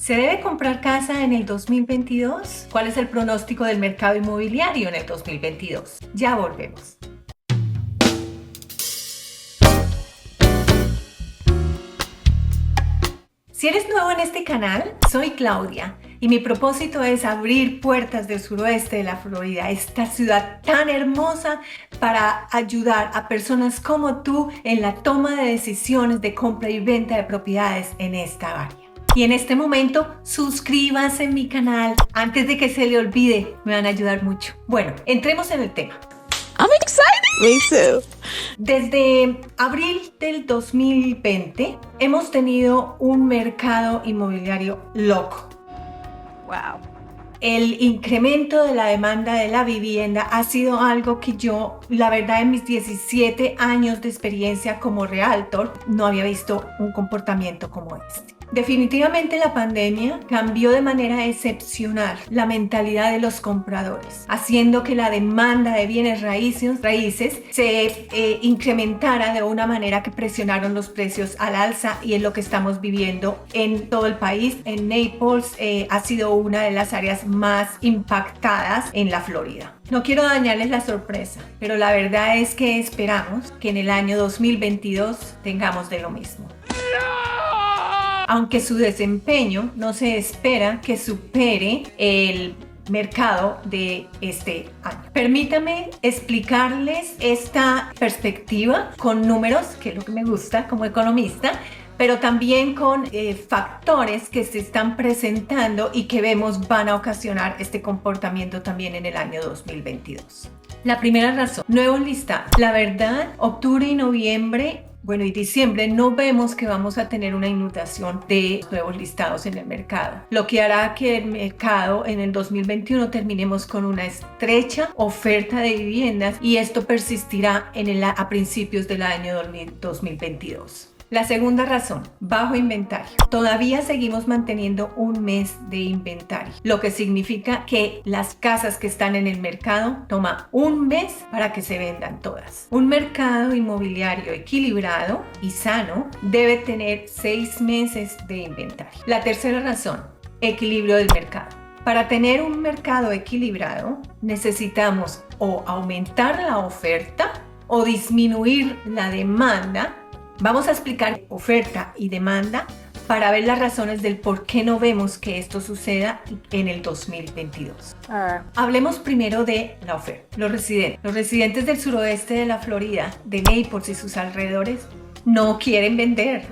¿Se debe comprar casa en el 2022? ¿Cuál es el pronóstico del mercado inmobiliario en el 2022? Ya volvemos. Si eres nuevo en este canal, soy Claudia y mi propósito es abrir puertas del suroeste de la Florida, esta ciudad tan hermosa, para ayudar a personas como tú en la toma de decisiones de compra y venta de propiedades en esta área. Y en este momento, suscríbanse en mi canal antes de que se le olvide, me van a ayudar mucho. Bueno, entremos en el tema. I'm excited. Me too. Desde abril del 2020 hemos tenido un mercado inmobiliario loco. Wow. El incremento de la demanda de la vivienda ha sido algo que yo, la verdad, en mis 17 años de experiencia como realtor, no había visto un comportamiento como este. Definitivamente la pandemia cambió de manera excepcional la mentalidad de los compradores, haciendo que la demanda de bienes raíces se incrementara de una manera que presionaron los precios al alza, y es lo que estamos viviendo en todo el país. En Naples ha sido una de las áreas más impactadas en la Florida. No quiero dañarles la sorpresa, pero la verdad es que esperamos que en el año 2022 tengamos de lo mismo. Aunque su desempeño no se espera que supere el mercado de este año. Permítame explicarles esta perspectiva con números, que es lo que me gusta como economista, pero también con factores que se están presentando y que vemos van a ocasionar este comportamiento también en el año 2022. La primera razón, nuevos listados. La verdad, octubre y noviembre, y diciembre, no vemos que vamos a tener una inundación de nuevos listados en el mercado, lo que hará que el mercado en el 2021 terminemos con una estrecha oferta de viviendas, y esto persistirá a principios del año 2022. La segunda razón, bajo inventario. Todavía seguimos manteniendo un mes de inventario, lo que significa que las casas que están en el mercado toma un mes para que se vendan todas. Un mercado inmobiliario equilibrado y sano debe tener 6 meses de inventario. La tercera razón, equilibrio del mercado. Para tener un mercado equilibrado necesitamos o aumentar la oferta o disminuir la demanda. Vamos a explicar oferta y demanda para ver las razones del por qué no vemos que esto suceda en el 2022. Hablemos primero de la oferta. Los residentes del suroeste de la Florida, de Naples y sus alrededores, no quieren vender.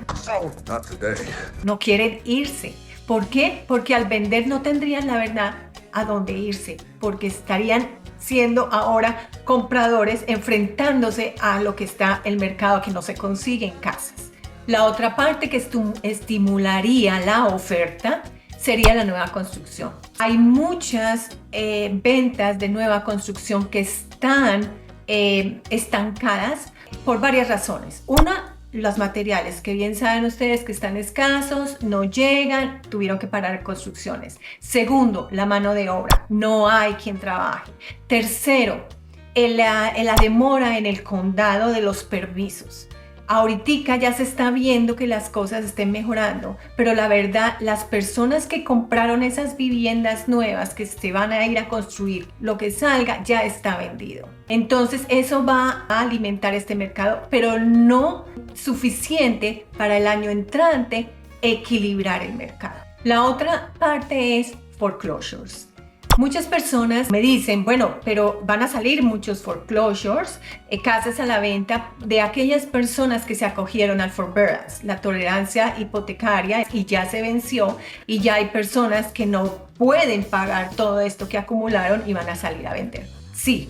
No quieren irse. ¿Por qué? Porque al vender no tendrían, la verdad, a dónde irse, porque estarían siendo ahora compradores, enfrentándose a lo que está el mercado, que no se consiguen casas. La otra parte que estimularía la oferta sería la nueva construcción. Hay muchas ventas de nueva construcción que están estancadas por varias razones. Una, los materiales, que bien saben ustedes que están escasos, no llegan, tuvieron que parar construcciones. Segundo, la mano de obra, no hay quien trabaje. Tercero, la demora en el condado de los permisos. Ahorita ya se está viendo que las cosas estén mejorando, pero la verdad, las personas que compraron esas viviendas nuevas que se van a ir a construir, lo que salga ya está vendido. Entonces eso va a alimentar este mercado, pero no suficiente para el año entrante equilibrar el mercado. La otra parte es foreclosures. Muchas personas me dicen, pero van a salir muchos foreclosures, casas a la venta de aquellas personas que se acogieron al forbearance, la tolerancia hipotecaria, y ya se venció, y ya hay personas que no pueden pagar todo esto que acumularon y van a salir a vender. Sí,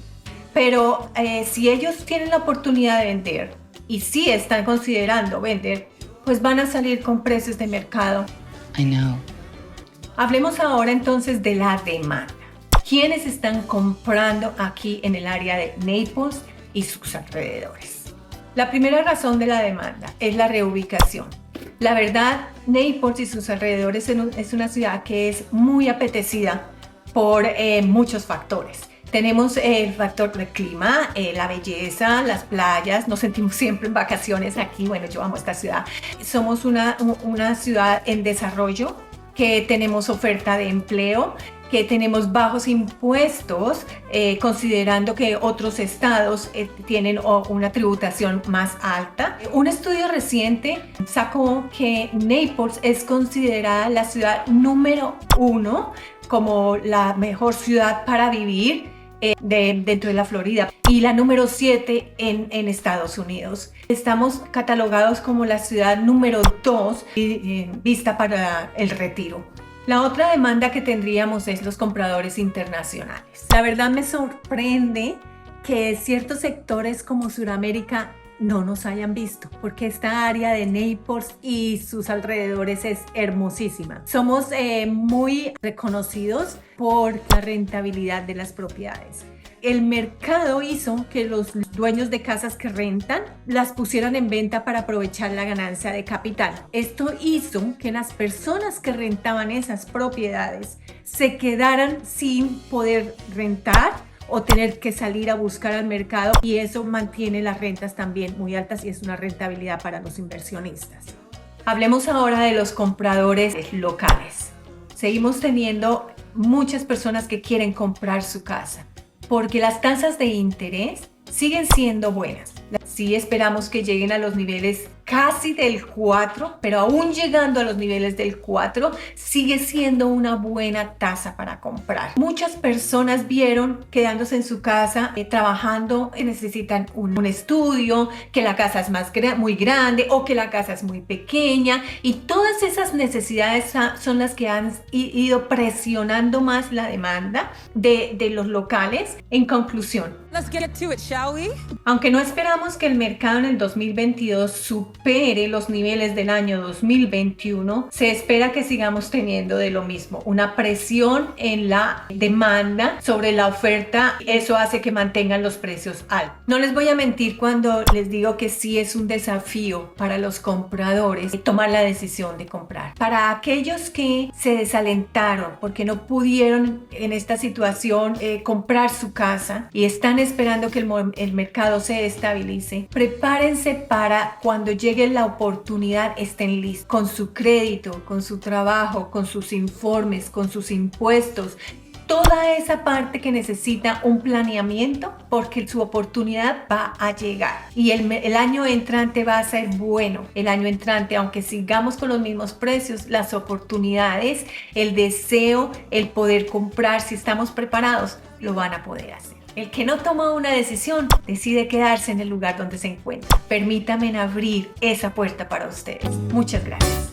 pero si ellos tienen la oportunidad de vender y si están considerando vender, pues van a salir con precios de mercado. I know. Hablemos ahora entonces de la demanda. ¿Quiénes están comprando aquí en el área de Naples y sus alrededores? La primera razón de la demanda es la reubicación. La verdad, Naples y sus alrededores es una ciudad que es muy apetecida por muchos factores. Tenemos el factor del clima, la belleza, las playas, nos sentimos siempre en vacaciones aquí. Yo amo esta ciudad. Somos una ciudad en desarrollo, que tenemos oferta de empleo, que tenemos bajos impuestos, considerando que otros estados tienen una tributación más alta. Un estudio reciente sacó que Naples es considerada la ciudad número 1 como la mejor ciudad para vivir dentro de la Florida y la número 7 en Estados Unidos. Estamos catalogados como la ciudad número 2 vista para el retiro. La otra demanda que tendríamos es los compradores internacionales. La verdad me sorprende que ciertos sectores como Sudamérica no nos hayan visto, porque esta área de Naples y sus alrededores es hermosísima. Somos muy reconocidos por la rentabilidad de las propiedades. El mercado hizo que los dueños de casas que rentan las pusieran en venta para aprovechar la ganancia de capital. Esto hizo que las personas que rentaban esas propiedades se quedaran sin poder rentar o tener que salir a buscar al mercado, y eso mantiene las rentas también muy altas y es una rentabilidad para los inversionistas. Hablemos ahora de los compradores locales. Seguimos teniendo muchas personas que quieren comprar su casa, porque las tasas de interés siguen siendo buenas. Sí esperamos que lleguen a los niveles casi del 4, pero aún llegando a los niveles del 4, sigue siendo una buena tasa para comprar. Muchas personas vieron quedándose en su casa trabajando, necesitan un estudio, que la casa es muy grande o que la casa es muy pequeña, y todas esas necesidades son las que han ido presionando más la demanda de los locales. En conclusión, Let's get to it, shall we? aunque no esperamos que el mercado en el 2022 supere los niveles del año 2021, se espera que sigamos teniendo de lo mismo, una presión en la demanda sobre la oferta. Eso hace que mantengan los precios altos. No les voy a mentir cuando les digo que sí es un desafío para los compradores tomar la decisión de comprar. Para aquellos que se desalentaron porque no pudieron en esta situación comprar su casa y están esperando que el mercado se estabilice, prepárense para cuando llegue la oportunidad estén listos con su crédito, con su trabajo, con sus informes, con sus impuestos, toda esa parte que necesita un planeamiento, porque su oportunidad va a llegar y el año entrante va a ser bueno. El año entrante, aunque sigamos con los mismos precios, las oportunidades, el deseo, el poder comprar, si estamos preparados, lo van a poder hacer. El que no toma una decisión decide quedarse en el lugar donde se encuentra. Permítanme abrir esa puerta para ustedes. Muchas gracias.